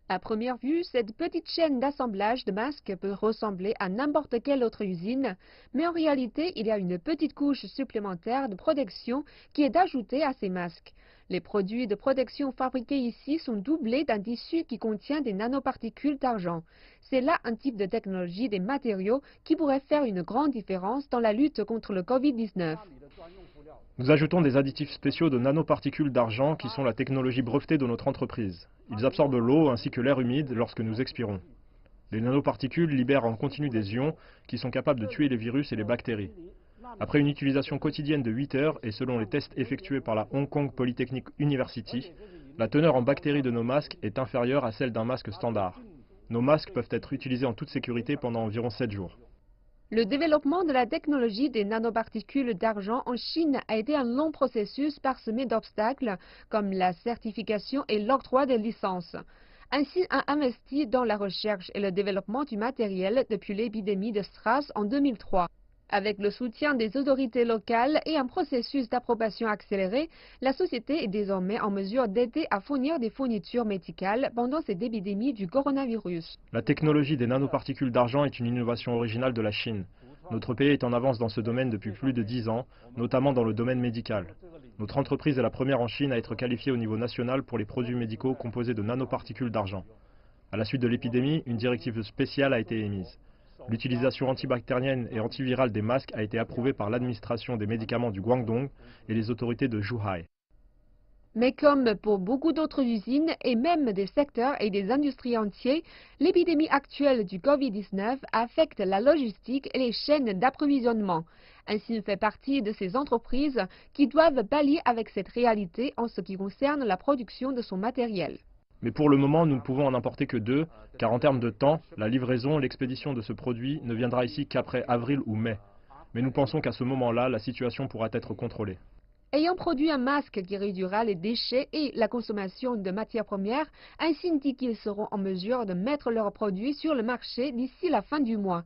À première vue, cette petite chaîne d'assemblage de masques peut ressembler à n'importe quelle autre usine, mais en réalité, il y a une petite couche supplémentaire de protection qui est ajoutée à ces masques. Les produits de protection fabriqués ici sont doublés d'un tissu qui contient des nanoparticules d'argent. C'est là un type de technologie des matériaux qui pourrait faire une grande différence dans la lutte contre le Covid-19. Nous ajoutons des additifs spéciaux de nanoparticules d'argent qui sont la technologie brevetée de notre entreprise. Ils absorbent l'eau ainsi que l'air humide lorsque nous expirons. Les nanoparticules libèrent en continu des ions qui sont capables de tuer les virus et les bactéries. Après une utilisation quotidienne de 8 heures et selon les tests effectués par la Hong Kong Polytechnic University, la teneur en bactéries de nos masques est inférieure à celle d'un masque standard. Nos masques peuvent être utilisés en toute sécurité pendant environ 7 jours. Le développement de la technologie des nanoparticules d'argent en Chine a été un long processus parsemé d'obstacles comme la certification et l'octroi des licences. Ainsi, a investi dans la recherche et le développement du matériel depuis l'épidémie de SRAS en 2003. Avec le soutien des autorités locales et un processus d'approbation accéléré, la société est désormais en mesure d'aider à fournir des fournitures médicales pendant cette épidémie du coronavirus. La technologie des nanoparticules d'argent est une innovation originale de la Chine. Notre pays est en avance dans ce domaine depuis plus de 10 ans, notamment dans le domaine médical. Notre entreprise est la première en Chine à être qualifiée au niveau national pour les produits médicaux composés de nanoparticules d'argent. À la suite de l'épidémie, une directive spéciale a été émise. L'utilisation antibactérienne et antivirale des masques a été approuvée par l'administration des médicaments du Guangdong et les autorités de Zhuhai. Mais comme pour beaucoup d'autres usines et même des secteurs et des industries entiers, l'épidémie actuelle du Covid-19 affecte la logistique et les chaînes d'approvisionnement. Ainsi fait partie de ces entreprises qui doivent pallier avec cette réalité en ce qui concerne la production de son matériel. Mais pour le moment, nous ne pouvons en importer que 2, car en termes de temps, la livraison et l'expédition de ce produit ne viendra ici qu'après avril ou mai. Mais nous pensons qu'à ce moment-là, la situation pourra être contrôlée. Ayant produit un masque qui réduira les déchets et la consommation de matières premières, Ainsi dit qu'ils seront en mesure de mettre leurs produits sur le marché d'ici la fin du mois.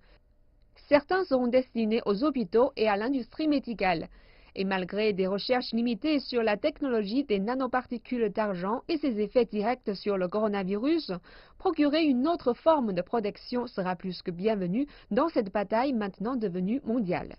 Certains seront destinés aux hôpitaux et à l'industrie médicale. Et malgré des recherches limitées sur la technologie des nanoparticules d'argent et ses effets directs sur le coronavirus, procurer une autre forme de protection sera plus que bienvenu dans cette bataille maintenant devenue mondiale.